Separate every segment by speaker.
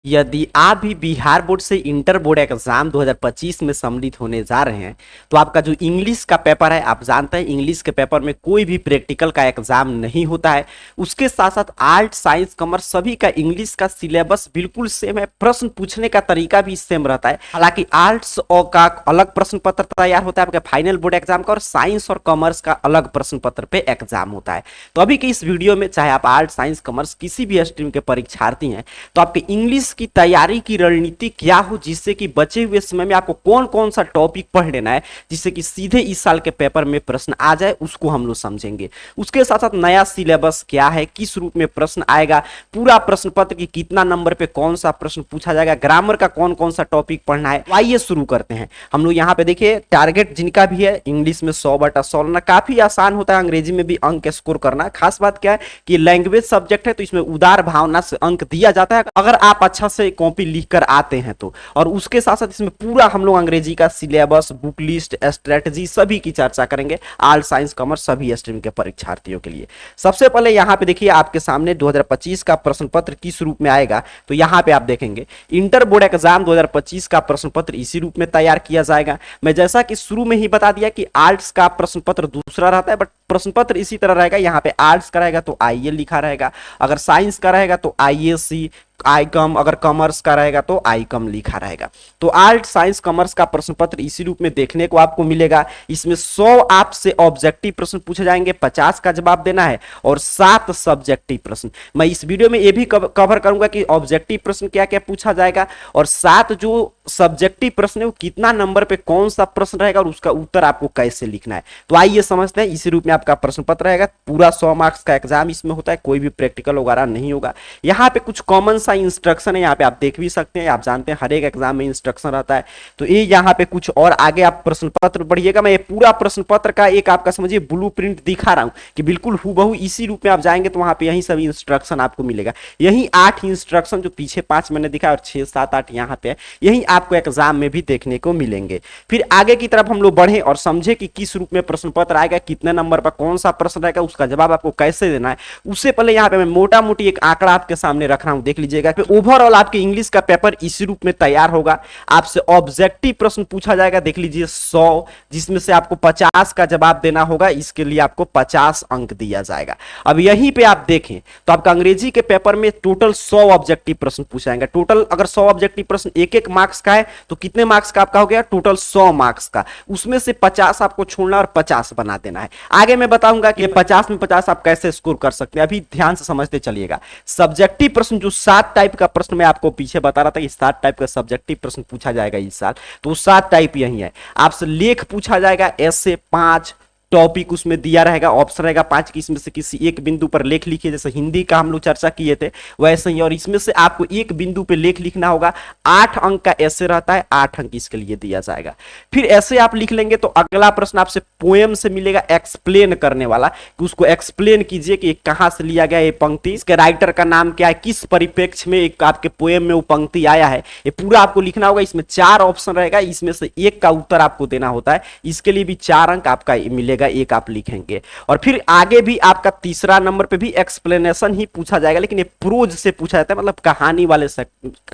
Speaker 1: यदि आप भी बिहार बोर्ड से इंटर बोर्ड एग्जाम 2025 में सम्मिलित होने जा रहे हैं तो आपका जो इंग्लिश का पेपर है, आप जानते हैं इंग्लिश के पेपर में कोई भी प्रैक्टिकल का एग्जाम नहीं होता है। उसके साथ साथ आर्ट, साइंस, कॉमर्स सभी का इंग्लिश का सिलेबस बिल्कुल सेम है, प्रश्न पूछने का तरीका भी सेम रहता है। हालांकि आर्ट्स और का अलग प्रश्न पत्र तैयार होता है आपके फाइनल बोर्ड एग्जाम का, और साइंस और कॉमर्स का अलग प्रश्न पत्र पे एग्जाम होता है। तो अभी की इस वीडियो में चाहे आप आर्ट, साइंस, कॉमर्स किसी भी स्ट्रीम के परीक्षार्थी हैं तो आपके इंग्लिश की तैयारी की रणनीति क्या हो, जिससे कि बचे हुए समय में आपको कौन कौन सा टॉपिक पढ़ लेना है जिससे कि सीधे इस साल के पेपर में प्रश्न आ जाए, उसको हम लोग समझेंगे। उसके साथ साथ नया सिलेबस क्या है, किस रूप में प्रश्न आएगा, पूरा प्रश्न पत्र की कितना नंबर पे कौन सा प्रश्न पूछा जाएगा, ग्रामर का कौन कौन सा टॉपिक पढ़ना है। आइए शुरू करते हैं। हम लोग यहाँ पे देखिए टारगेट जिनका भी है इंग्लिश में 100/100 लाना काफी आसान होता है, अंग्रेजी में भी अंक स्कोर करना। खास बात क्या है कि लैंग्वेज सब्जेक्ट है तो इसमें उदार भावना से अंक दिया जाता है अगर आप अच्छा से कॉपी लिख कर आते हैं तो। और उसके साथ साथ इसमें पूरा हम लोग अंग्रेजी का सिलेबस, बुक लिस्ट, स्ट्रेटजी सभी की चर्चा करेंगे, आर्ट, साइंस, कॉमर्स सभी स्ट्रीम के परीक्षार्थियों के लिए। सबसे पहले यहाँ पे देखिए आपके सामने 2025 का प्रश्न पत्र किस रूप में आएगा, तो यहाँ पे आप देखेंगे इंटर बोर्ड एग्जाम 2025 का प्रश्न पत्र इसी रूप में तैयार किया जाएगा। मैं जैसा कि शुरू में ही बता दिया कि आर्ट्स का प्रश्न पत्र दूसरा रहता है, बट प्रश्न पत्र इसी तरह रहेगा। यहाँ पे आर्ट्स का रहेगा तो आईए लिखा रहेगा, अगर साइंस का रहेगा तो आईएसी, आई कम, अगर कॉमर्स का रहेगा तो आई कम लिखा रहेगा। तो आर्ट, साइंस, कॉमर्स का प्रश्न पत्र इसी रूप में देखने को आपको मिलेगा। इसमें 100 आपसे ऑब्जेक्टिव प्रश्न पूछे जाएंगे, 50 का जवाब देना है, और 7 सब्जेक्टिव प्रश्न। मैं इस वीडियो में ये भी कवर करूंगा कि ऑब्जेक्टिव प्रश्न क्या क्या पूछा जाएगा, और 7 जो सब्जेक्टिव प्रश्न है वो कितना नंबर पे कौन सा प्रश्न रहेगा और उसका उत्तर आपको कैसे लिखना है। तो आइए समझते हैं। इसी रूप में आपका प्रश्न पत्र रहेगा, पूरा 100 मार्क्स का एग्जाम इसमें होता है, कोई भी प्रैक्टिकल वगैरह नहीं होगा। यहाँ पे कुछ कॉमन इंस्ट्रक्शन है, यहाँ पे आप देख भी सकते हैं। आप जानते हैं हर एक एग्जाम में इंस्ट्रक्शन रहता है, तो ये यहाँ पे कुछ और आगे आप प्रश्न पत्र पढ़िएगा। मैं ये पूरा प्रश्न पत्र का एक आपका समझिए ब्लूप्रिंट दिखा रहा हूं कि बिल्कुल हूबहू इसी रूप में आप जाएंगे तो वहां पे यही सभी इंस्ट्रक्शन आपको मिलेगा। यही 8 इंस्ट्रक्शन जो पीछे 5 मैंने दिखा और 6, 7, 8 यहाँ पे है, यही आपको एग्जाम में भी देखने को मिलेंगे। फिर आगे की तरफ हम लोग बढ़े और समझे कि किस रूप में प्रश्न पत्र आएगा, कितने नंबर पर कौन सा प्रश्न रहेगा, उसका जवाब आपको कैसे देना है। उससे पहले यहाँ पे मैं मोटा मोटी एक आंकड़ा आपके सामने रख रहा हूं, देख लीजिएगा। ओवरऑल आपके इंग्लिश का पेपर इसी रूप में तैयार होगा। आपसे ऑब्जेक्टिव प्रश्न पूछा जाएगा, देख लीजिए 100, जिसमें से आपको 50 का जवाब देना होगा। इसके लिए आपको 50 अंक दिया जाएगा। अब यहीं पे आप देखें तो आपका अंग्रेजी के पेपर में टोटल 100 ऑब्जेक्टिव प्रश्न पूछा जाएगा। टोटल अगर 100 ऑब्जेक्टिव प्रश्न एक एक मार्क्स का है तो कितने मार्क्स का आपका हो गया, टोटल 100 मार्क्स का। उसमें से 50 आपको छोड़ना और 50 बना देना है। आगे मैं बताऊंगा कि 50 में 50 आप कैसे स्कोर कर सकते हैं, अभी ध्यान से समझते चलिएगा। सब्जेक्टिव प्रश्न जो 7 टाइप का प्रश्न मैं आपको पीछे बता रहा था कि 7 टाइप का सब्जेक्टिव प्रश्न पूछा जाएगा इस साल, तो 7 टाइप यही है। आपसे लेख पूछा जाएगा, ऐसे 5 टॉपिक उसमें दिया रहेगा, ऑप्शन रहेगा 5 की, इसमें से किसी एक बिंदु पर लेख लिखिए। जैसे हिंदी का हम लोग चर्चा किए थे वैसे ही, और इसमें से आपको एक बिंदु पे लेख लिखना होगा। 8 अंक का ऐसे रहता है, 8 अंक इसके लिए दिया जाएगा। फिर ऐसे आप लिख लेंगे तो अगला प्रश्न आपसे पोएम से मिलेगा, एक्सप्लेन करने वाला, कि उसको एक्सप्लेन कीजिए कि कहां से लिया गया ये पंक्ति, इसके राइटर का नाम क्या है, किस परिप्रेक्ष्य में एक आपके पोएम में वो पंक्ति आया है, ये पूरा आपको लिखना होगा। इसमें 4 ऑप्शन रहेगा, इसमें से एक का उत्तर आपको देना होता है। इसके लिए भी 4 अंक आपका मिलेगा, एक आप लिखेंगे। और फिर आगे भी आपका तीसरा नंबर पे भी एक्सप्लेनेशन ही पूछा जाएगा, लेकिन ये प्रोज से पूछा जाता है, मतलब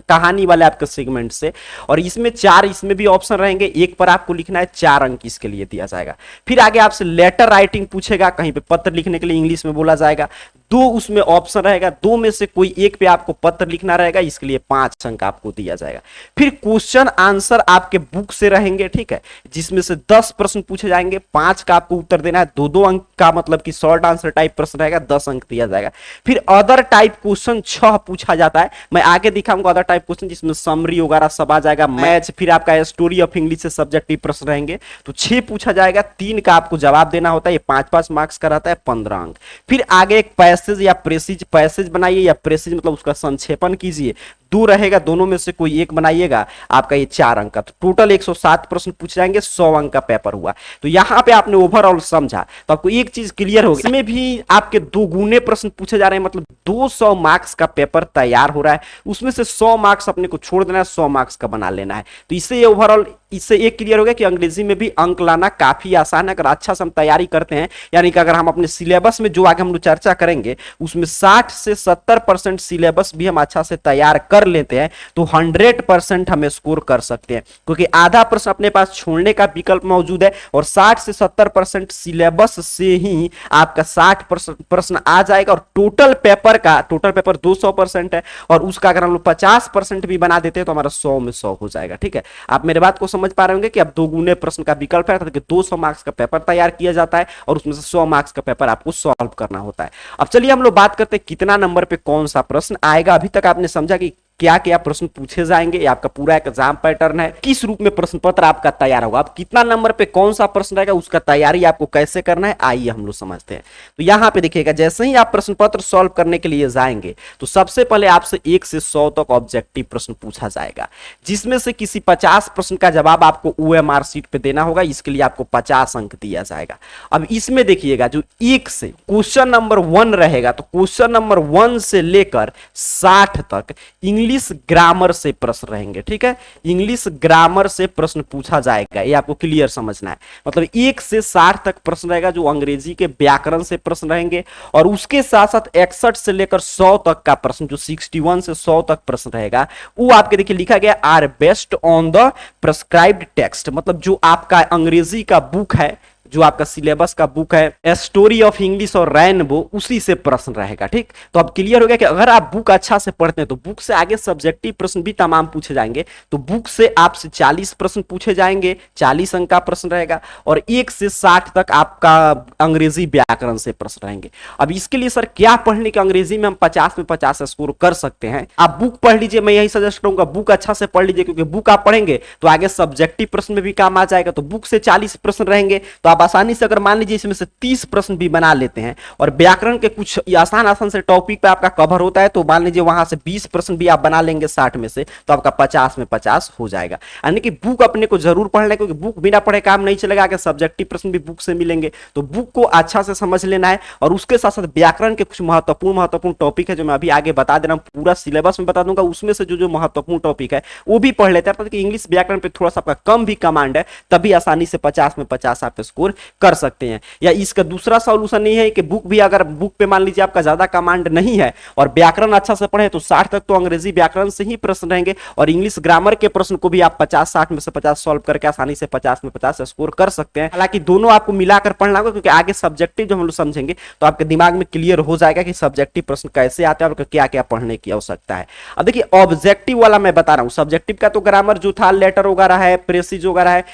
Speaker 1: कहानी वाले आपके सेगमेंट से। और इसमें 4 इसमें भी ऑप्शन रहेंगे, एक पर आपको लिखना है, 4 अंक इसके लिए दिया जाएगा। फिर आगे आपसे लेटर राइटिंग पूछेगा, कहीं पे पत्र लिखने के लिए इंग्लिश में बोला जाएगा। 2 उसमें ऑप्शन रहेगा, 2 में से कोई एक पे आपको पत्र लिखना रहेगा, इसके लिए 5 अंक आपको दिया जाएगा। फिर क्वेश्चन आंसर आपके बुक से रहेंगे, ठीक है, जिसमें से 10 प्रश्न पूछे जाएंगे, 5 का आपको उत्तर देना है। 2-2 अंक का मतलब कि शॉर्ट आंसर टाइप प्रश्न रहेगा, 10 अंक दिया जाएगा। फिर अदर टाइप क्वेश्चन 6 पूछा जाता है, मैं आगे दिखाऊंगा अदर टाइप क्वेश्चन, जिसमें समरी वगैरह सब आ जाएगा। मैच, फिर आपका स्टोरी ऑफ इंग्लिश से सब्जेक्टिव प्रश्न रहेंगे, तो 6 पूछा जाएगा, 3 का आपको जवाब देना होता है। ये 5-5 मार्क्स का रहता है, 15 अंक। फिर आगे एक पैसेज या पैसेज बनाइए, या प्रेसिज मतलब उसका संक्षेपण कीजिए। 2 रहेगा, दोनों में से कोई एक बनाइएगा, आपका ये 4 अंक का। तो टोटल 107 प्रश्न पूछ जाएंगे, 100 अंक का पेपर हुआ। तो यहां पे आपने ओवरऑल समझा तो आपको एक चीज क्लियर होगी, इसमें भी आपके 2 गुने प्रश्न पूछे जा रहे हैं, मतलब 200 मार्क्स का पेपर तैयार हो रहा है। उसमें से 100 मार्क्स अपने को छोड़ देना है, 100 मार्क्स का बना लेना है। तो इससे ये ओवरऑल इससे एक क्लियर हो गया कि अंग्रेजी में भी अंक लाना काफी आसान है अगर अच्छा से हम तैयारी करते हैं। यानी कि अगर हम अपने सिलेबस में जो आगे हम लोग चर्चा करेंगे उसमें 60 से 70% सिलेबस भी हम अच्छा से तैयार कर लेते हैं तो 100% हम स्कोर कर सकते हैं, क्योंकि आधा प्रश्न अपने पास छोड़ने का विकल्प मौजूद है और 60 से 70% सिलेबस से ही आपका 60% प्रश्न आ जाएगा। और टोटल पेपर 200% है और उसका अगर हम लोग 50% भी बना देते हैं तो हमारा 100 में 100 हो जाएगा। ठीक है, आप मेरे बात को समझ पा रहे होंगे कि अब 2 गुने प्रश्न का विकल्प है, 200 मार्क्स का पेपर तैयार किया जाता है और उसमें से 100 मार्क्स का पेपर आपको सॉल्व करना होता है। अब चलिए हम लोग बात करते हैं कितना नंबर पे कौन सा प्रश्न आएगा। अभी तक आपने समझा कि क्या क्या प्रश्न पूछे जाएंगे, ये आपका पूरा एग्जाम पैटर्न है, किस रूप में प्रश्न पत्र आपका तैयार होगा, अब कितना नंबर पे कौन सा प्रश्न रहेगा, उसका तैयारी आपको कैसे करना है, आइए हम लोग समझते हैं। तो यहां पे देखिएगा, जैसे ही आप प्रश्न पत्र सॉल्व करने के लिए जाएंगे तो सबसे पहले आपसे 1 से 100 तक ऑब्जेक्टिव प्रश्न पूछा जाएगा, जिसमें से किसी 50 प्रश्न का जवाब आपको OMR शीट पे देना होगा। इसके लिए आपको 50 अंक दिया जाएगा। अब इसमें देखिएगा, जो 1 से क्वेश्चन नंबर 1 रहेगा तो क्वेश्चन नंबर 1 से लेकर 60 तक इंग्लिश ग्रामर से प्रश्न रहेंगे। ठीक है, इंग्लिश ग्रामर से प्रश्न पूछा जाएगा, ये आपको क्लियर समझना है। मतलब 1 से 60 तक प्रश्न रहेगा जो अंग्रेजी के व्याकरण से प्रश्न रहेंगे और उसके साथ साथ 61 से लेकर 100 तक का प्रश्न, जो 61 से 100 तक प्रश्न रहेगा, वो आपके देखिए लिखा गया are based on the prescribed text. मतलब जो आपका अंग्रेजी का बुक है, जो आपका सिलेबस का बुक है स्टोरी ऑफ इंग्लिश और रेनबो, उसी से प्रश्न रहेगा। ठीक, तो अब क्लियर हो गया कि अगर आप बुक अच्छा से पढ़ते हैं तो बुक से आगे सब्जेक्टिव प्रश्न भी तमाम पूछे जाएंगे। तो बुक से आपसे 40 प्रश्न पूछे जाएंगे, 40 अंक का प्रश्न रहेगा और 1 से 60 तक आपका अंग्रेजी व्याकरण से प्रश्न रहेंगे। अब इसके लिए सर क्या पढ़ने के अंग्रेजी में हम 50 में 50 स्कोर कर सकते हैं? आप बुक पढ़ लीजिए, मैं यही सजेस्ट करूंगा, बुक अच्छा से पढ़ लीजिए, क्योंकि बुक आप पढ़ेंगे तो आगे सब्जेक्टिव प्रश्न में भी काम आ जाएगा। तो बुक से 40 प्रश्न रहेंगे तो आप आसानी से, अगर मान लीजिए इसमें से 30 प्रश्न भी बना लेते हैं और व्याकरण के कुछ आसान से टॉपिक पे आपका कवर होता है तो मान लीजिए वहां से 20 प्रश्न भी आप बना लेंगे 60 में से, तो आपका 50 में 50 हो जाएगा। यानी कि बुक अपने को जरूर पढ़ना है, क्योंकि बुक बिना पढ़े काम नहीं चलेगा। आगे सब्जेक्टिव प्रश्न भी बुक से मिलेंगे, तो बुक को अच्छा से समझ लेना है। और उसके साथ साथ व्याकरण के कुछ महत्वपूर्ण टॉपिक है जो मैं अभी आगे बता दे रहा हूं, पूरा सिलेबस में बता दूंगा, उसमें से जो महत्वपूर्ण टॉपिक है वो भी पढ़ लेते हैं। इंग्लिश व्याकरण पे थोड़ा सा आपका कम भी कमांड है, तभी आसानी से 50 में 50 आप स्कोर कर सकते हैं। या इसका दूसरा सॉल्यूशन नहीं है कि बुक भी, अगर बुक पे मान लीजिए आपका ज्यादा कमांड नहीं है और व्याकरण अच्छा से पढ़े तो 60 तक तो अंग्रेजी व्याकरण से ही प्रश्न रहेंगे और इंग्लिश ग्रामर के प्रश्न को भी आप 50-60 में से 50 सॉल्व करके आसानी से 50 में 50 स्कोर कर सकते हैं। हालांकि दोनों आपको मिलाकर पढ़ना होगा, क्योंकि आगे सब्जेक्टिव जो हम लोग समझेंगे तो आपके दिमाग में क्लियर हो जाएगा कि सब्जेक्टिव प्रश्न कैसे आते हैं और क्या क्या पढ़ने की आवश्यकता है। अब देखिए, ऑब्जेक्टिव वाला मैं बता रहा हूं, सब्जेक्टिव का तो ग्रामर जो था, लेटर वगैरह है, प्रेसिज वगैरह है,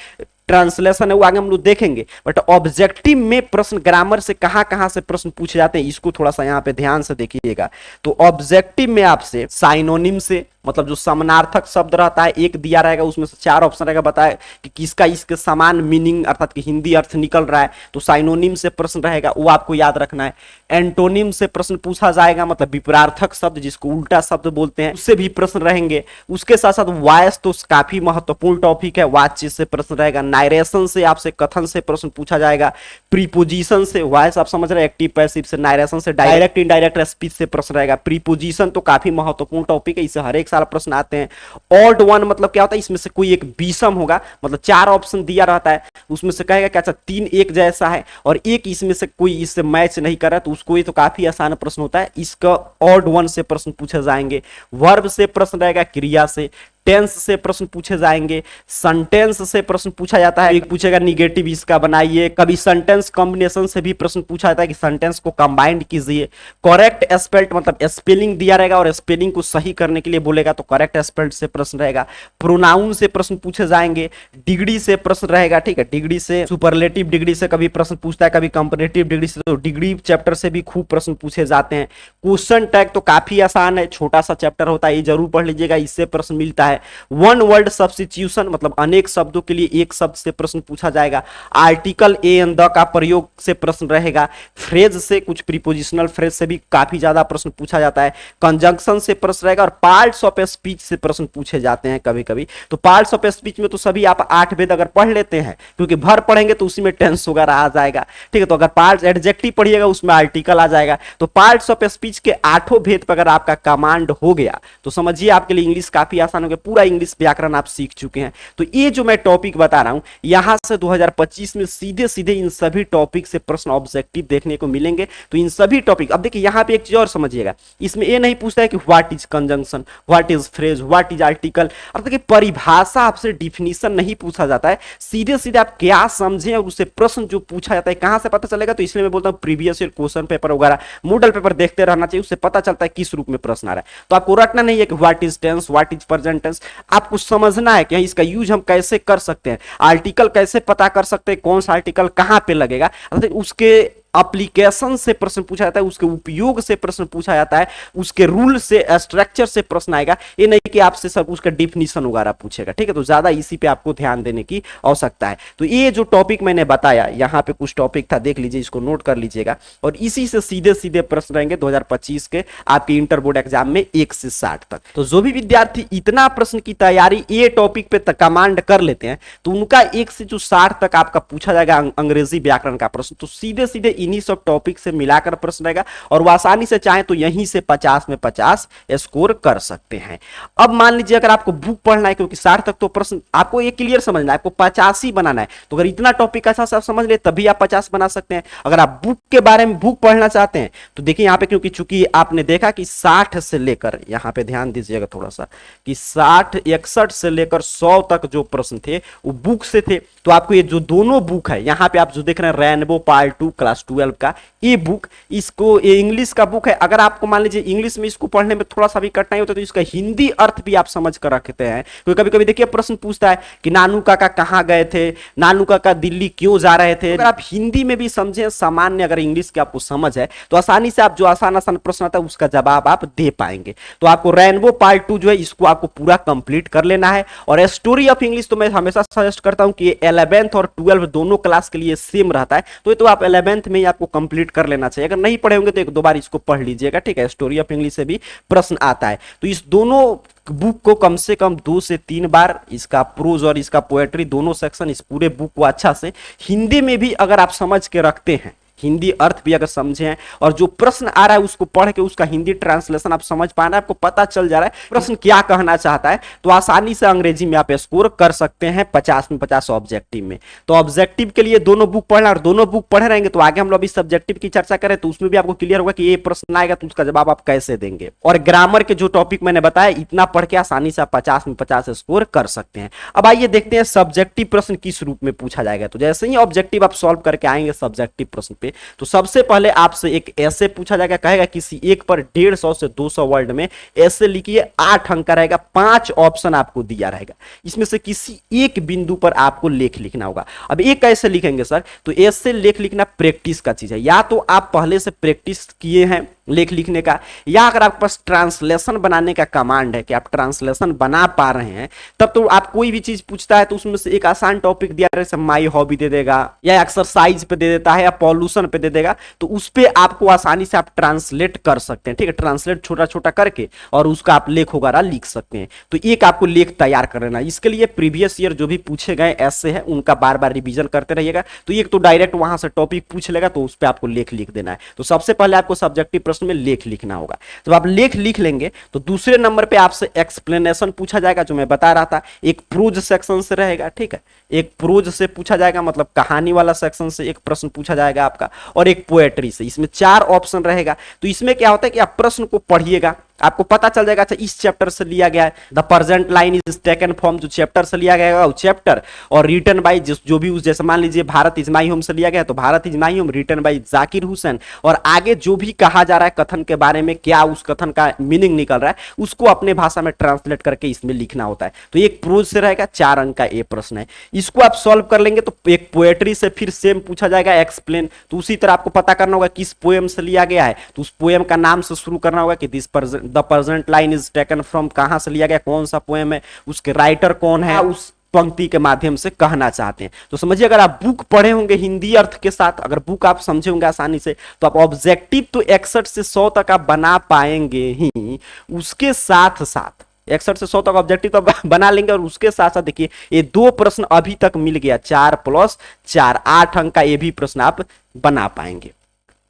Speaker 1: ट्रांसलेशन है, वो आगे हम लोग देखेंगे। बट ऑब्जेक्टिव में प्रश्न ग्रामर से कहां से प्रश्न पूछे जाते हैं, इसको थोड़ा सा यहां पे ध्यान से देखिएगा। तो ऑब्जेक्टिव में आपसे साइनोनिम से, मतलब जो समानार्थक शब्द रहता है, एक दिया रहेगा, उसमें से 4 ऑप्शन रहेगा, बताए कि किसका इसके समान मीनिंग अर्थात कि हिंदी अर्थ निकल रहा है, तो साइनोनिम से प्रश्न रहेगा, वो आपको याद रखना है। एंटोनिम से प्रश्न पूछा जाएगा, मतलब विपरीतार्थक शब्द जिसको उल्टा शब्द बोलते हैं, उससे भी प्रश्न रहेंगे। उसके साथ साथ वॉइस तो काफी महत्वपूर्ण टॉपिक है, वाच्य से प्रश्न रहेगा। नारेशन से आपसे कथन से प्रश्न पूछा जाएगा। प्रीपोजिशन से, वॉइस आप समझ रहे हैं, एक्टिव पैसिव से। नारेशन से डायरेक्ट इनडायरेक्ट स्पीच से प्रश्न रहेगा। प्रीपोजिशन तो काफी महत्वपूर्ण टॉपिक है, इससे हर एक साल प्रश्न आते हैं। ऑड वन मतलब क्या होता है, इसमें से कोई एक विषम होगा, मतलब 4 ऑप्शन दिया रहता है, उसमें से कहेगा कि अच्छा 3 एक जैसा है और एक इसमें से कोई इससे मैच नहीं कर रहा, तो उसको ये तो काफी आसान प्रश्न होता है, इसका ऑड वन से प्रश्न पूछे जाएंगे। वर्ब से प्रश्न रहेगा, क्रिया से। टेंस से प्रश्न पूछे जाएंगे। सेंटेंस से प्रश्न पूछा जाता है, एक पूछेगा निगेटिव इसका बनाइए। कभी सेंटेंस कॉम्बिनेशन से भी प्रश्न पूछा जाता है कि सेंटेंस को कंबाइंड कीजिए। करेक्ट स्पेल्ड मतलब स्पेलिंग दिया रहेगा और स्पेलिंग को सही करने के लिए बोलेगा, तो करेक्ट स्पेल्ड से प्रश्न रहेगा। प्रोनाउन से प्रश्न पूछे जाएंगे। डिग्री से प्रश्न रहेगा, ठीक है, डिग्री से, सुपरलेटिव डिग्री से कभी प्रश्न पूछता है, कभी कंपैरेटिव डिग्री से, तो डिग्री चैप्टर से भी खूब प्रश्न पूछे जाते हैं। क्वेश्चन टैग तो काफी आसान है, छोटा सा चैप्टर होता है, ये जरूर पढ़ लीजिएगा, इससे प्रश्न मिलता है। वन वर्ड सब्स्टिट्यूशन मतलब अनेक शब्दों के लिए एक शब्द से प्रश्न पूछा जाएगा। आर्टिकल ए एंड द का प्रयोग से प्रश्न रहेगा। फ्रेज से, कुछ प्रीपोजिशनल फ्रेज से भी काफी ज्यादा प्रश्न पूछा जाता है। कंजंक्शन से प्रश्न रहेगा और पार्ट्स ऑफ स्पीच से प्रश्न पूछे जाते हैं कभी कभी। तो पार्ट्स ऑफ स्पीच में तो सभी आप 8 वेद अगर पढ़ लेते हैं, क्योंकि भर पढ़ेंगे तो उसी में टेंस वगैरह आ जाएगा, ठीक है। तो अगर पार्ट्स एडजेक्टिव पढ़िएगा उसमें आर्टिकल आ जाएगा। तो पार्ट्स ऑफ स्पीच के 8 भेद पर अगर आपका कमांड हो गया तो समझिए आपके लिए इंग्लिश काफी आसान हो गया। पूरा इंग्लिश व्याकरण आप सीख चुके हैं। तो ये जो मैं टॉपिक बता रहा हूं, यहां से 2025 में सीधे सीधे इन सभी टॉपिक से प्रश्न ऑब्जेक्टिव देखने को मिलेंगे। तो इन सभी टॉपिक, अब देखिए यहां पे एक चीज और समझिएगा, इसमें ये नहीं पूछता है कि what is conjunction, what is phrase, what is article, अब देखिए परिभाषा आपसे डिफिनीशन नहीं पूछा जाता है, सीधे सीधे आप क्या समझें और उससे प्रश्न जो पूछा जाता है कहां से पता चलेगा। तो इसलिए मैं बोलता हूं प्रीवियस ईयर क्वेश्चन पेपर वगैरह, मॉडल पेपर देखते रहना चाहिए, उससे पता चलता है किस रूप में प्रश्न आ रहा है। तो आपको रटना नहीं है कि what is tense, what is present tense, आपको समझना है कि इसका यूज हम कैसे कर सकते हैं, आर्टिकल कैसे पता कर सकते हैं, कौन सा आर्टिकल कहां पे लगेगा, उसके एप्लीकेशन से प्रश्न पूछा जाता है, उसके उपयोग से प्रश्न पूछा जाता है, उसके रूल से, स्ट्रक्चर से प्रश्न आएगा। ये नहीं कि आपसे सब उसका डिफिनीशन वगैरह पूछेगा, ठीक है। तो ज्यादा इसी पे आपको ध्यान देने की आवश्यकता है। तो ये जो टॉपिक मैंने बताया, यहाँ पे कुछ टॉपिक था, देख लीजिए, इसको नोट कर लीजिएगा, और इसी से सीधे सीधे प्रश्न रहेंगे 2025 के आपके इंटर बोर्ड एग्जाम में 1 से 60 तक। तो जो भी विद्यार्थी इतना प्रश्न की तैयारी ये टॉपिक पे कमांड कर लेते हैं, तो उनका 1 से जो 60 तक आपका पूछा जाएगा अंग्रेजी व्याकरण का प्रश्न, तो सीधे सीधे इन्हीं सब टॉपिक से मिलाकर प्रश्न रहेगा, और वो आसानी से चाहे तो यहीं से 50 में 50 स्कोर कर सकते हैं। अब मान लीजिए अगर आपको बुक पढ़ना है, क्योंकि 60 तक तो प्रश्न आपको ये क्लियर समझना है, आपको 50 ही बनाना है, तो अगर इतना टॉपिक अच्छा से आप समझ ले तभी आप 50 बना सकते हैं। अगर आप बुक के बारे में बुक पढ़ना चाहते हैं तो देखिए यहाँ पे, क्योंकि चूंकि आपने देखा कि 60 से लेकर, यहाँ पे ध्यान दीजिएगा थोड़ा सा, कि 60 61 से लेकर 100 तक जो प्रश्न थे वो बुक से थे। तो आपको ये जो दोनों बुक है, यहाँ पे आप जो देख रहे हैं रेनबो पार्ट 2 क्लास 12 का ये बुक, इसको ये इंग्लिश का बुक है। अगर आपको मान लीजिए इंग्लिश में इसको पढ़ने में थोड़ा सा भी कठिनाई होता है तो इसका हिंदी अर्थ भी आप समझ कर रखते हैं। क्योंकि कभी कभी देखिए प्रश्न पूछता है कि नानू काका कहाँ गए थे, नानू काका दिल्ली क्यों जा रहे थे। अगर आप हिंदी में भी समझे सामान्य, अगर इंग्लिश की आपको समझ है तो आसानी से आप जो आसान आसान प्रश्न आता है उसका जवाब आप दे पाएंगे। तो आपको रेनबो पार्ट 2 जो है इसको आपको पूरा कंप्लीट कर लेना है। और स्टोरी ऑफ इंग्लिश तो मैं हमेशा सजेस्ट करता हूं कि 11th और 12th दोनों क्लास के लिए सेम रहता है, तो ये तो आप 11th में ही आपको कंप्लीट कर लेना चाहिए। अगर नहीं पढ़े होंगे तो एक दो बार इसको पढ़ लीजिएगा, ठीक है। स्टोरी ऑफ इंग्लिश से भी प्रश्न आता है, तो इस दोनों बुक को कम से कम 2 से 3 बार, इसका प्रोज और इसका पोएट्री दोनों सेक्शन, इस पूरे बुक को अच्छा से हिंदी में भी अगर आप समझ के रखते हैं, हिंदी अर्थ भी अगर समझे हैं, और जो प्रश्न आ रहा है उसको पढ़ के उसका हिंदी ट्रांसलेशन आप समझ पा रहे हैं, आपको पता चल जा रहा है प्रश्न क्या कहना चाहता है, तो आसानी से अंग्रेजी में आप स्कोर कर सकते हैं 50 में 50 ऑब्जेक्टिव में। तो ऑब्जेक्टिव के लिए दोनों बुक पढ़ना, और दोनों बुक पढ़े रहेंगे तो आगे हम लोग अभी सब्जेक्टिव की चर्चा करें तो उसमें भी आपको क्लियर होगा कि ये प्रश्न आएगा तो उसका जवाब आप कैसे देंगे। और ग्रामर के जो टॉपिक मैंने बताया, इतना पढ़ के आसानी से आप 50 में 50 स्कोर कर सकते हैं। अब आइए देखते हैं सब्जेक्टिव प्रश्न किस रूप में पूछा जाएगा। तो जैसे ही ऑब्जेक्टिव आप सॉल्व करके आएंगे सब्जेक्टिव प्रश्न पे, तो सबसे पहले आपसे एक ऐसे पूछा जाएगा, कहेगा किसी एक पर 150 से 200 वर्ड में ऐसे लिखिए, 8 अंक का रहेगा, 5 ऑप्शन आपको दिया रहेगा, इसमें से किसी एक बिंदु पर आपको लेख लिखना होगा। अब एक कैसे लिखेंगे सर, तो ऐसे लेख लिखना प्रैक्टिस का चीज है, या तो आप पहले से प्रैक्टिस किए हैं लेख लिखने का, या अगर आपके पास ट्रांसलेशन बनाने का कमांड है कि आप ट्रांसलेशन बना पा रहे हैं, तब तो आप कोई भी चीज पूछता है तो उसमें से एक आसान टॉपिक दिया जैसे माई हॉबी दे देगा, या एक्सरसाइज पे दे देता है, या पॉल्यूशन पे दे देगा, तो उस पे आपको आसानी से आप ट्रांसलेट कर सकते हैं, ठीक है। ट्रांसलेट छोटा छोटा करके और उसका आप लेख वगैरह लिख सकते हैं। तो एक आपको लेख तैयार कर लेना, इसके लिए प्रीवियस ईयर जो भी पूछे गए ऐसे हैं उनका बार बार रिवीजन करते रहिएगा। तो एक तो डायरेक्ट वहां से टॉपिक पूछ लेगा तो उस पर आपको लेख लिख देना है। तो सबसे पहले आपको सब्जेक्टिव प्रश्न में लेख लिखना होगा। जब आप लेख लिख लेंगे तो दूसरे नंबर पे आपसे एक्सप्लेनेशन पूछा जाएगा, जो मैं बता रहा था, एक प्रोज सेक्शन से रहेगा, ठीक है। एक प्रोज से पूछा जाएगा, मतलब कहानी वाला सेक्शन से एक प्रश्न पूछा जाएगा आपका, और एक पोएट्री से। इसमें 4 ऑप्शन रहेगा। तो इसमें क्या होता है कि आप प्रश्न को पढ़िएगा, आपको पता चल जाएगा अच्छा इस चैप्टर से लिया गया है, the present line is taken from, जो चैप्टर से लिया गया है वो चैप्टर, और रिटन बाय जो भी उस, जैसे मान लीजिए भारत इज माई होम से लिया गया तो Bharat is my home written by Zakir Hussain, और आगे जो भी कहा जा रहा है कथन के बारे में, क्या उस कथन का मीनिंग निकल रहा है, उसको अपने भाषा में ट्रांसलेट करके इसमें लिखना होता है। तो एक प्रोज से रहेगा, 4 अंक का ये प्रश्न है। इसको आप सॉल्व कर लेंगे तो एक पोएट्री से फिर सेम पूछा जाएगा एक्सप्लेन, तो उसी तरह आपको पता करना होगा किस पोएम से लिया गया है, तो उस पोएम का नाम से शुरू करना होगा कि the present line is taken from, कहां से लिया गया, कौन सा पोएम है, उसके राइटर कौन है, उस पंक्ति के माध्यम से कहना चाहते हैं। तो समझिए अगर आप बुक पढ़े होंगे हिंदी अर्थ के साथ, अगर बुक आप समझे होंगे आसानी से, तो आप ऑब्जेक्टिव तो 61 से 100 तक आप बना पाएंगे ही, उसके साथ साथ 61 से 100 तक ऑब्जेक्टिव तो बना लेंगे, और उसके साथ साथ देखिए ये 2 प्रश्न अभी तक मिल गया, 4 + 4 8 अंक का ये भी प्रश्न आप बना पाएंगे।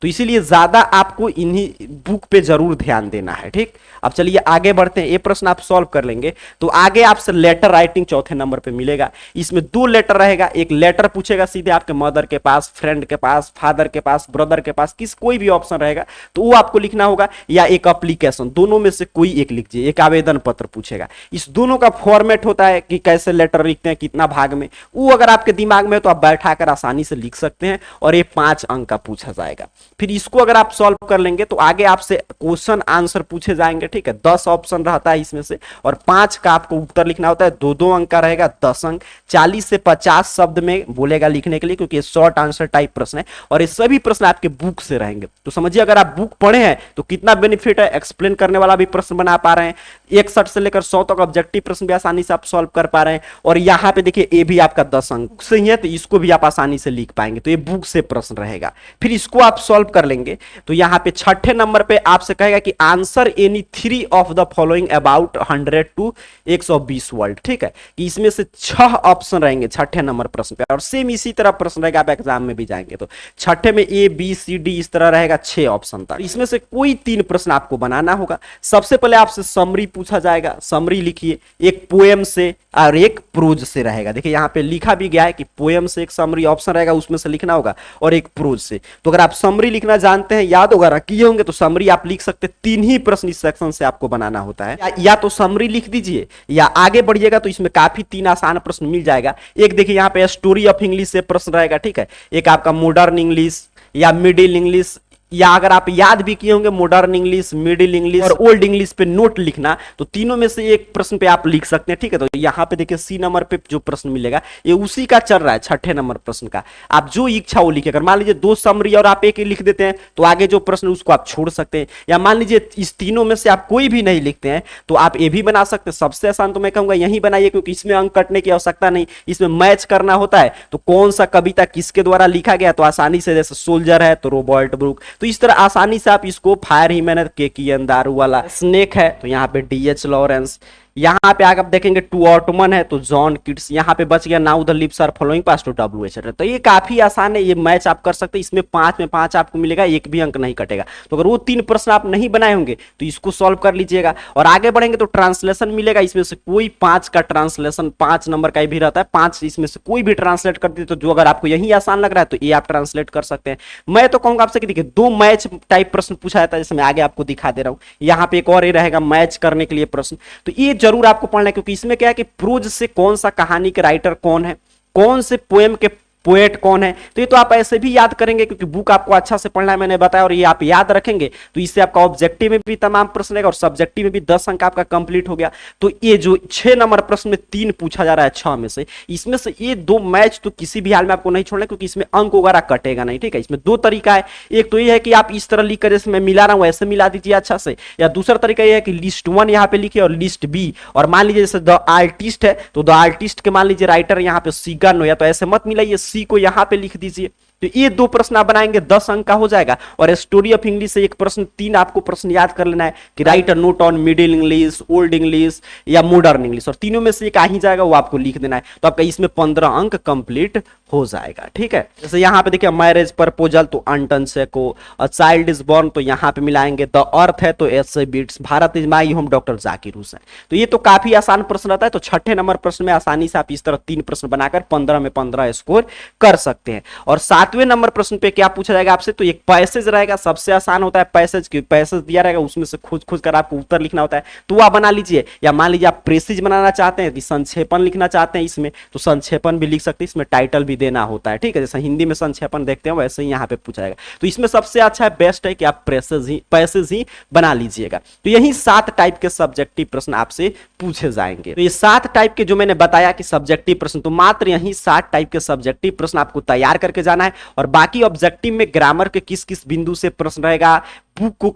Speaker 1: तो इसीलिए ज्यादा आपको इन्हीं बुक पे जरूर ध्यान देना है। ठीक, अब चलिए आगे बढ़ते हैं। ये प्रश्न आप सॉल्व कर लेंगे तो आगे आपसे लेटर राइटिंग चौथे नंबर पे मिलेगा। इसमें 2 लेटर रहेगा, एक लेटर पूछेगा सीधे आपके मदर के पास, फ्रेंड के पास, फादर के पास, ब्रदर के पास, किस कोई भी ऑप्शन रहेगा तो वो आपको लिखना होगा, या एक एप्लीकेशन, दोनों में से कोई एक लीजिए। एक आवेदन पत्र पूछेगा, इस दोनों का फॉर्मेट होता है कि कैसे लेटर लिखते हैं, कितना भाग में, वो अगर आपके दिमाग में है तो आप बैठाकर आसानी से लिख सकते हैं और ये 5 अंक का पूछा जाएगा। फिर इसको अगर आप सॉल्व कर लेंगे तो आगे आपसे क्वेश्चन आंसर पूछे जाएंगे। ठीक है, 10 ऑप्शन रहता है इसमें से और 5 का आपको उत्तर लिखना होता है। 2-2 अंक का रहेगा, 10 अंक। 40 से 50 शब्द में बोलेगा लिखने के लिए, क्योंकि ये शॉर्ट आंसर टाइप प्रश्न है और ये सभी प्रश्न आपके बुक से रहेंगे। तो समझिए अगर आप बुक पढ़े हैं तो कितना बेनिफिट है, एक्सप्लेन करने वाला भी प्रश्न बना पा रहे हैं, 61 से लेकर 100 तक ऑब्जेक्टिव प्रश्न भी आसानी से आप सॉल्व कर पा रहे हैं। और यहाँ पे देखिए ये भी आपका 10 अंक से ही है तो इसको भी आप आसानी से लिख पाएंगे। तो ये बुक से प्रश्न रहेगा। फिर इसको आप सॉल्व कर लेंगे तो यहाँ पे छठे नंबर पे आपसे कहेगा कि answer any 3 of the following about 100 to 120 word. ठीक है, कि इसमें से 6 ऑप्शन रहेंगे छठे नंबर प्रश्न पे और सेम इसी तरह प्रश्न रहेगा, आप एग्जाम में भी जाएंगे तो छठे में ए बी सी डी इस तरह रहेगा 6 ऑप्शन तक। इसमें से कोई 3 प्रश्न आपको बनाना होगा। सबसे पहले आपसे समरी पूछा जाएगा, समरी लिखिए, एक पोएम से और एक प्रोज से रहेगा। देखिए यहाँ पे लिखा भी गया है कि पोएम से एक समरी ऑप्शन रहेगा, उसमें से लिखना होगा, और एक प्रोज से। तो अगर आप समरी लिखना जानते हैं, याद वगैरह किए होंगे तो समरी आप लिख सकते हैं। 3 ही प्रश्न इस सेक्शन से आपको बनाना होता है, या तो समरी लिख दीजिए या आगे बढ़िएगा तो इसमें काफी 3 आसान प्रश्न मिल जाएगा। एक देखिए यहाँ पे स्टोरी ऑफ इंग्लिश से प्रश्न रहेगा। ठीक है, एक आपका मॉडर्न इंग्लिश या मिडिल इंग्लिश, या अगर आप याद भी किए होंगे मॉडर्न इंग्लिश, मिडिल इंग्लिश और ओल्ड इंग्लिश पे नोट लिखना, तो तीनों में से एक प्रश्न पे आप लिख सकते हैं। ठीक है, तो यहाँ पे देखिए सी नंबर पे जो प्रश्न मिलेगा ये उसी का चल रहा है, छठे नंबर प्रश्न का। आप जो इच्छा वो लिखे। अगर मान लीजिए 2 समरी और आप एक ही लिख देते हैं तो आगे जो प्रश्न उसको आप छोड़ सकते हैं, या मान लीजिए इस तीनों में से आप कोई भी नहीं लिखते हैं तो आप ये भी बना सकते हैं। सबसे आसान तो मैं कहूंगा यही बनाइए, क्योंकि इसमें अंक कटने की आवश्यकता नहीं, इसमें मैच करना होता है। तो कौन सा कविता किसके द्वारा लिखा गया, तो आसानी से, जैसे सोल्जर है तो रॉबर्ट ब्रूक, तो इस तरह आसानी से आप इसको, फायर ही मैंने के कियन दारू वाला, स्नेक है तो यहाँ पे डीएच लॉरेंस, यहाँ पे आप देखेंगे टू ऑटमन है तो जॉन किट्स, यहाँ पे बच गया now the lips are following pass to WH. तो ये काफी आसान है, ये मैच आप कर सकते हैं। इसमें 5 में 5 आपको मिलेगा, एक भी अंक नहीं कटेगा। तो अगर वो 3 प्रश्न आप नहीं बनाए होंगे तो इसको सॉल्व कर लीजिएगा। और आगे बढ़ेंगे तो ट्रांसलेशन मिलेगा, इसमें से कोई 5 का ट्रांसलेशन 5 नंबर का भी रहता है, 5 इसमें से कोई भी ट्रांसलेट कर दीजिए। तो जो अगर आपको यही आसान लग रहा है तो ये आप ट्रांसलेट कर सकते हैं। मैं तो कहूंगा आपसे कि देखिए 2 मैच टाइप प्रश्न पूछा जाता है, जैसे मैं आगे आपको दिखा दे रहा हूं। यहाँ पे एक और ये रहेगा मैच करने के लिए प्रश्न, तो ये जरूर आपको पढ़ना है, क्योंकि इसमें क्या है कि प्रोज से कौन सा कहानी के राइटर कौन है, कौन से पोएम के पोएट कौन है, तो ये तो आप ऐसे भी याद करेंगे क्योंकि बुक आपको अच्छा से पढ़ना है, मैंने बताया, और ये आप याद रखेंगे तो इससे आपका ऑब्जेक्टिव में भी तमाम प्रश्न रहेगा और सब्जेक्टिव में भी 10 अंक आपका कंप्लीट हो गया। तो ये जो 6 नंबर प्रश्न में 3 पूछा जा रहा है 6 में से, इसमें से ये 2 मैच तो किसी भी हाल में आपको नहीं छोड़ना, क्योंकि इसमें अंक वगैरह कटेगा नहीं। ठीक है, इसमें 2 तरीका है। एक तो ये है कि आप इस तरह लिख कर, जैसे मैं मिला रहा हूं ऐसे मिला दीजिए अच्छा से, या दूसरा तरीका ये है कि लिस्ट 1 यहाँ पे लिखिए और लिस्ट बी, और मान लीजिए जैसे द आर्टिस्ट है तो द आर्टिस्ट के मान लीजिए राइटर यहाँ पे सीगन हो, या तो ऐसे मत मिलाइए, सी को यहाँ पे लिख दीजिए। तो ये 2 प्रश्न आप बनाएंगे, 10 अंक का हो जाएगा। और स्टोरी ऑफ इंग्लिश से एक प्रश्न, 3 आपको प्रश्न याद कर लेना है कि right a note on middle English, old English या मॉडर्न इंग्लिश, और तीनों में से एक आ ही जाएगा, वो आपको लिख देना है। तो आपका इसमें 15 अंक कंप्लीट हो जाएगा। ठीक है, जैसे यहाँ पे देखिए मैरिज प्रपोजल तो अंटन सेको, अ चाइल्ड इज बॉर्न तो यहाँ पे मिलाएंगे, द अर्थ है तो एस बीट्स, Bharat is my home doctor Zakir Hussain. तो ये तो काफी आसान प्रश्न रहता है। तो छठे नंबर प्रश्न में आसानी से आप इस तरह 3 प्रश्न बनाकर 15 में 15 स्कोर कर सकते हैं। और 7वें नंबर प्रश्न पे क्या पूछा जाएगा आपसे, तो एक पैसेज रहेगा, सबसे आसान होता है पैसेज, क्योंकि पैसेज दिया रहेगा उसमें से खोज खोज कर आपको उत्तर लिखना होता है, तो आप बना लीजिए। या मान लीजिए आप प्रेसिज बनाना चाहते हैं, संक्षेपण लिखना चाहते हैं इसमें, तो संक्षेपण भी लिख सकते हैं, इसमें टाइटल भी देना होता है। ठीक है, जैसे हिंदी में संक्षेपण देखते हैं वैसे ही यहाँ पे पूछा जाएगा। तो इसमें सबसे अच्छा है, बेस्ट है कि आप पैसेज ही बना लीजिएगा। तो यही 7 टाइप के सब्जेक्टिव प्रश्न आपसे पूछे जाएंगे। तो ये 7 टाइप के जो मैंने बताया कि सब्जेक्टिव प्रश्न, तो मात्र यही 7 टाइप के सब्जेक्टिव प्रश्न आपको तैयार करके जाना है। और बाकी ऑब्जेक्टिव में ग्रामर के किस किस बिंदु से प्रश्न रहेगा, बुक को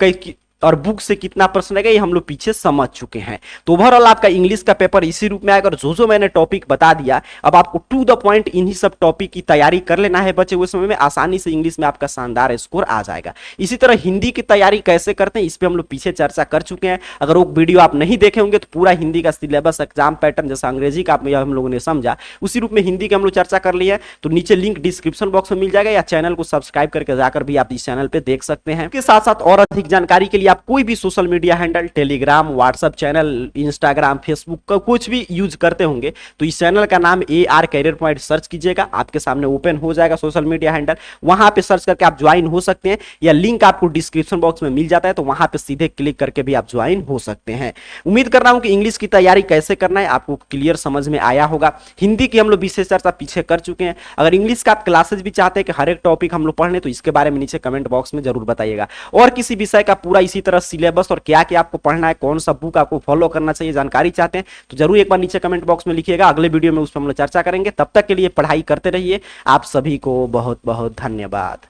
Speaker 1: और बुक से कितना प्रश्न आएगा ये हम लोग पीछे समझ चुके हैं। तो ओवरऑल आपका इंग्लिश का पेपर इसी रूप में आएगा। और जो मैंने टॉपिक बता दिया, अब आपको टू द पॉइंट इन्हीं सब टॉपिक की तैयारी कर लेना है बचे हुए समय में, आसानी से इंग्लिश में आपका शानदार स्कोर आ जाएगा। इसी तरह हिंदी की तैयारी कैसे करते हैं इस पे हम लोग पीछे चर्चा कर चुके हैं। अगर वो वीडियो आप नहीं देखे होंगे तो पूरा हिंदी का सिलेबस, एग्जाम पैटर्न जैसा अंग्रेजी का हम लोगों ने समझा, उसी रूप में हिंदी की हम लोग चर्चा कर ली है। तो नीचे लिंक डिस्क्रिप्शन बॉक्स में मिल जाएगा, या चैनल को सब्सक्राइब करके जाकर भी आप इस चैनल पे देख सकते हैं। इसके साथ साथ और अधिक जानकारी के लिए आप कोई भी social media handle, Telegram, WhatsApp channel, Instagram, Facebook का कुछ भी यूज करते होंगे तो इस चैनल का नाम AR कैरियर पॉइंट सर्च कीजिएगा, आपके सामने ओपन हो जाएगा सोशल मीडिया हैंडल। वहां पे सर्च करके आप ज्वाइन हो सकते हैं, या लिंक आपको डिस्क्रिप्शन बॉक्स में मिल जाता है, तो वहां पे सीधे क्लिक करके भी आप ज्वाइन हो सकते हैं। उम्मीद कर रहा हूं कि इंग्लिश की तैयारी कैसे करना है आपको क्लियर समझ में आया होगा। हिंदी की हम लोग विशेष चर्चा पीछे कर चुके हैं। अगर इंग्लिश का आप क्लासेस भी चाहते हैं कि हर एक टॉपिक हम लोग पढ़ लें तो इसके बारे में नीचे कमेंट बॉक्स में जरूर बताइएगा। और किसी विषय का पूरा इसी तरह सिलेबस और क्या क्या आपको पढ़ना है, कौन सा बुक आपको फॉलो करना चाहिए, जानकारी चाहते हैं तो जरूर एक बार नीचे कमेंट बॉक्स में लिखिएगा। अगले वीडियो में उस पर हम लोग चर्चा करेंगे। तब तक के लिए पढ़ाई करते रहिए। आप सभी को बहुत बहुत धन्यवाद।